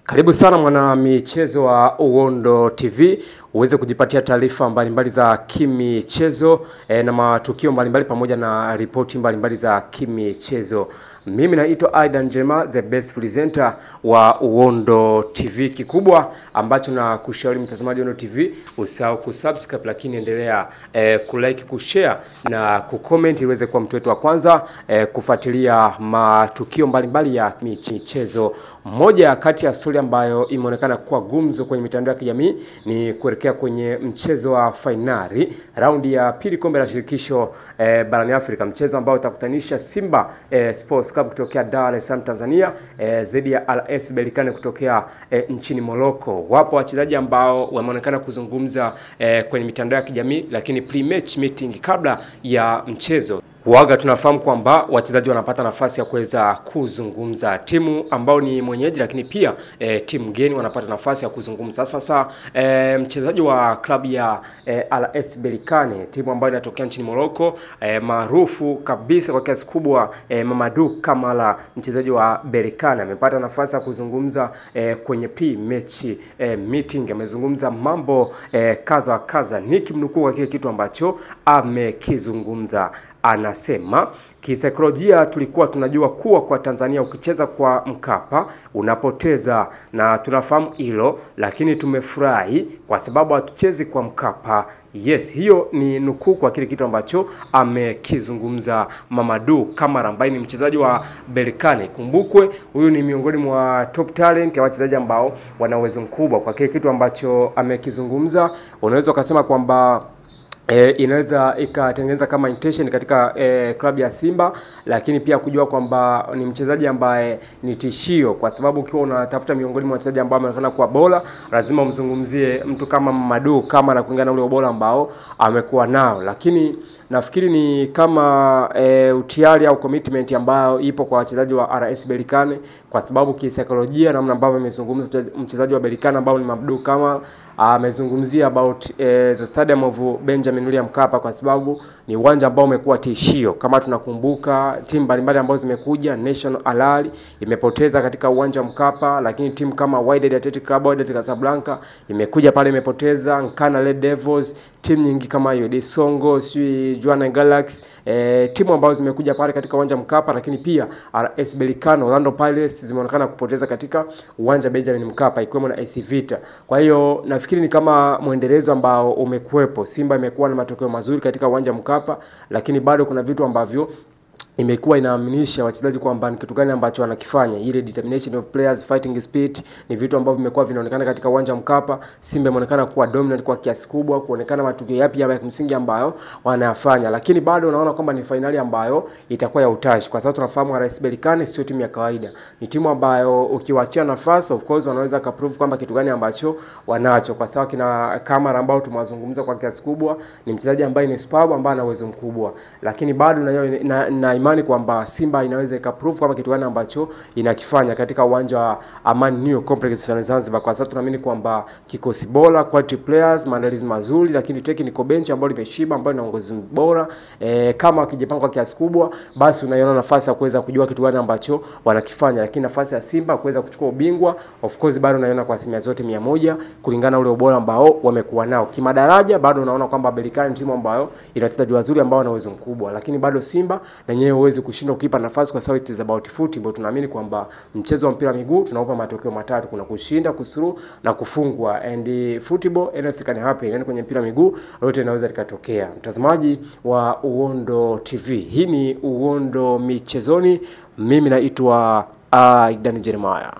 Karibu sana mwana michezo wa Uondo TV, uweze kujipatia taarifa mbalimbali za kimichezo na matukio mbalimbali pamoja na ripoti mbalimbali za kimichezo. Mimi naitwa Aidan Jema, the best presenter wa Uondo TV. Kikubwa ambacho na kushauri mtazamaji wa Uondo TV, usahau kusubscribe, lakini endelea kulike, kushare na kucomment iweze kuwa mtu wetu wa kwanza kufuatilia matukio mbalimbali ya michezo. Moja kati ya story ambayo imeonekana kuwa gumzo kwenye mitandao ya kijamii ni kuelekea kwenye mchezo wa finali raundi ya pili kombe la shirikisho barani Afrika, mchezo ambao utakutanisha Simba Sports Club kutokea Dar es Salaam Tanzania dhidi ya RS Berkane kutokea nchini Morocco. Wapo wachezaji ambao wameonekana kuzungumza kwenye mitandao ya kijamii, lakini pre-match meeting kabla ya mchezo waga tunafahamu kwamba wachezaji wanapata nafasi ya kuweza kuzungumza. Timu ambao ni mwenyeji lakini pia timu geni wanapata nafasi ya kuzungumza. Sasa mchezaji wa klabu ya RS Berkane, timu ambayo inatokea nchini Morocco, maarufu kabisa kwa kiasi kubwa, Mamadou Kamara, mchezaji wa Berkane, amepata nafasi ya kuzungumza kwenye pre-match meeting. Amezungumza mambo kaza. Nikimnukuu kwa kile kitu ambacho amekizungumza. Anasema, kisaikolojia tulikuwa tunajua kuwa kwa Tanzania ukicheza kwa Mkapa unapoteza, na tunafahamu hilo, lakini tumefurahi kwa sababu hatuchezi kwa Mkapa. Yes, hiyo ni nukuu kwa kile kitu ambacho amekizungumza Mamadou Kamara, ambaye ni mchezaji wa Berkane. Kumbukwe huyu ni miongoni mwa top talent ya wachezaji ambao wana uwezo mkubwa. Kwa kile kitu ambacho amekizungumza, unaweza kusema kwamba inaweza ikatengeneza kama intention katika klabu ya Simba, lakini pia kujua kwamba ni mchezaji ambaye ni tishio, kwa sababu ukiwa unatafuta miongoni mwa wachezaji ambao wanaonekana kuwa bora, lazima umzungumzie mtu kama Mamadou kama na kulingana ule ubora ambao amekuwa nao. Lakini nafikiri ni kama utiari au commitment ambayo ipo kwa wachezaji wa RS Berkane, kwa sababu kisaikolojia namna ambavyo amezungumza mchezaji wa Berkane ambao ni Mamadou Kamara, amezungumzia about the stadium of Benjamin William Mkapa, kwa sababu ni uwanja ambao umekuwa tishio. Kama tunakumbuka timu mbalimbali ambazo zimekuja, National Al Ahly imepoteza katika uwanja wa Mkapa, lakini timu kama Wydad Athletic Club, Wydad Casablanca imekuja pale imepoteza, Nkana Red Devils, timu nyingi kama hiyo de Songo, Jwaneng Galaxy, timu ambazo zimekuja pale katika uwanja Mkapa. Lakini pia RS Berkane, Orlando Pirates zimeonekana kupoteza katika uwanja Benjamin Mkapa, ikiwemo na AC Vita. Kwa hiyo nafikiri ni kama muendelezo ambao umekuepo. Simba imekuwa na matokeo mazuri katika uwanja Mkapa, lakini bado kuna vitu ambavyo imekuwa inaaminisha wachezaji kwamba ni kitu gani ambacho wanakifanya. Ile determination of players, fighting spirit, ni vitu ambavyo vimekuwa vinaonekana katika uwanja Mkapa. Simba imeonekana kuwa dominant kwa kiasi kubwa, kuonekana matukio yapi ya msingi ambayo wanayafanya, lakini bado unaona kwamba ni finali ambayo itakuwa ya utashi, kwa sababu tunafahamu RS Berkane sio timu ya kawaida. Ni timu ambayo ukiwaachia nafasi, of course wanaweza ka prove kwamba kitu gani ambacho wanacho, kwa sababu kina Kamara ambao tumewazungumza kwa kiasi kubwa ni mchezaji ambaye ni superb, ambaye ana uwezo mkubwa. Lakini bado na imani kwamba Simba inaweza ikaprove kwamba kitu gani ambacho inakifanya katika uwanja wa Amani New Complex Zanzibar, kwa sababu tunaamini kwamba kikosi bora, quality players, maandalizi mazuri, lakini technical bench ambayo limeshiba, ambayo ina uongozi bora. Kama wakijipanga kwa kiasi kubwa, basi unaiona nafasi ya kuweza kujua kitu gani ambacho wanakifanya. Lakini nafasi ya Simba kuweza kuchukua ubingwa, of course bado unaiona kwa asilimia zote 100 kulingana ule ubora ambao wamekuwa nao. Kimadaraja bado unaona kwamba Berkane ni timu ambayo ina wachezaji wazuri ambao wana uwezo mkubwa, lakini bado Simba na nyewe uweze kushindwa kuipa nafasi, kwa sababu it is about football. Tunaamini kwamba mchezo wa mpira wa miguu tunaupa matokeo matatu: kuna kushinda, kusuru na kufungwa. And football anything can happen, yani kwenye mpira wa miguu yote inaweza likatokea. Mtazamaji wa Uondo TV, hii ni Uondo Michezoni. Mimi naitwa Aidan Jeremiah.